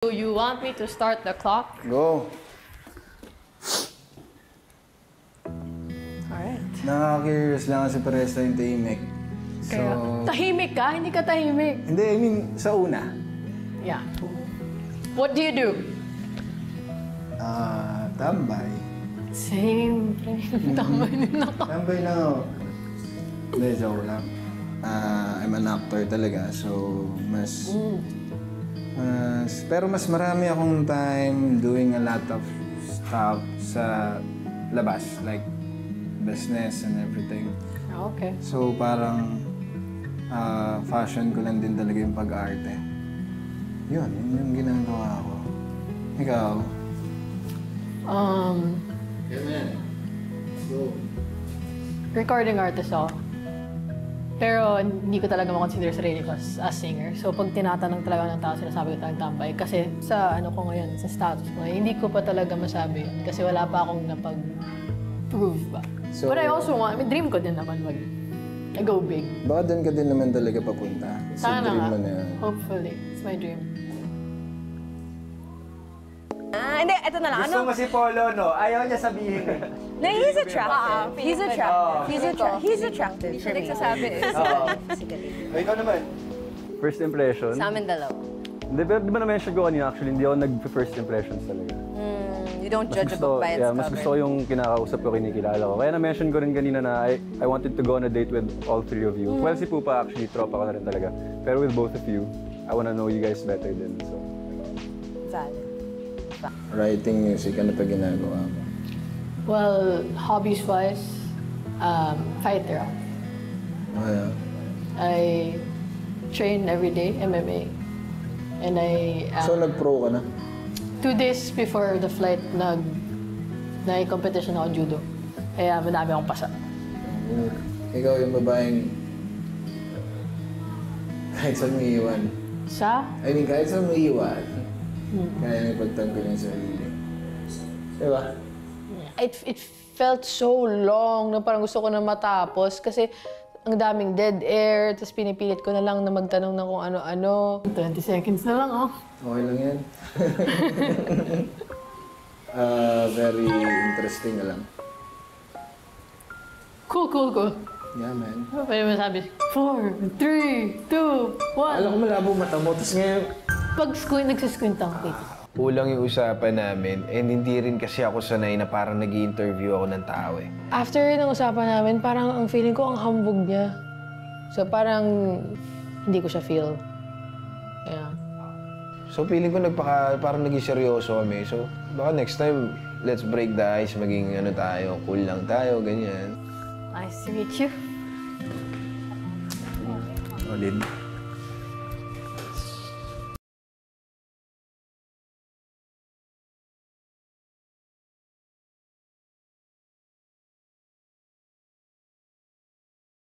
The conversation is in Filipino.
Do you want me to start the clock? Go. Alright. Nakaka-curious lang kasi parehas tayong tahimik. So, Kaya, tahimik ka? Hindi ka tahimik. hindi, I mean, sa una. Yeah. What do you do? Tambay. Same. Tambay din ako. Tambay lang ako. Hindi, joke lang. I'm an actor talaga, so pero mas marami akong time doing a lot of stuff sa labas, like business and everything. Okay. So parang fashion ko lang din talaga yung pag-arte. Yun yung ginagawa ko. Ikaw? Recording artist ako. Pero hindi ko talaga makonsider sarili ko as singer. So pag tinatanong talaga ng tao, sinasabi ko talagang tambay. Kasi sa ano ko ngayon, sa status ko ngayon, hindi ko pa talaga masabi yun. Kasi wala pa akong napag-prove ba. So, but I also want, dream ko din naman go big. Baka doon ka din naman talaga papunta. Sana dream nga. mo na yan. Hopefully. It's my dream. Hindi, ito na lang. Gusto mo si Polo, no? Ayaw niya sabihin. No, he's attractive. He's attractive. He's attractive. Siya nagsasabi eh. Ikaw naman. First impression? Sa amin dalawa. Hindi, di ba na-mention ko kanina, actually, hindi ako nag-first impressions talaga. You don't judge a book by its cover. Mas gusto ko yung kinakausap ko, kinikilala ko. Kaya na-mention ko rin kanina na I wanted to go on a date with all three of you. Well, si Pupa, actually, tropa ko na rin talaga. Pero with both of you, I wanna know you guys better din. So, Valid. Writing music, ano pa ginagawa mo? Well, hobbies-wise, fighter ako. Oh, yeah. I train every day, MMA. And So nag-pro ka na? 2 days before the flight, nag-competition ako judo. Kaya madami akong pasa. Ikaw yung babaeng kahit saan mo iiwan. Kahit saan mo iiwan, kaya may pagtanggol yung sarili. Diba? It felt so long na parang gusto ko na matapos kasi ang daming dead air, tapos pinipilit ko na lang na magtanong ng kung ano-ano. 20 seconds na lang, oh. Okay lang yan. Very interesting na lang. Cool. Yeah, man. Ano pa yung masabi? 4, 3, 2, 1. Alam ko malabo mata mo, tapos ngayon... Pag nagsisquint ang tito. Kulang yung usapan namin and hindi rin kasi ako sanay na parang nag-i-interview ako ng tao eh. After ng usapan namin, parang ang feeling ko ang hambog niya. So parang hindi ko siya feel. Yeah. So feeling ko parang naging seryoso kami. So baka next time, let's break the ice, maging ano tayo, cool lang tayo, ganyan. Nice to meet you. Solid.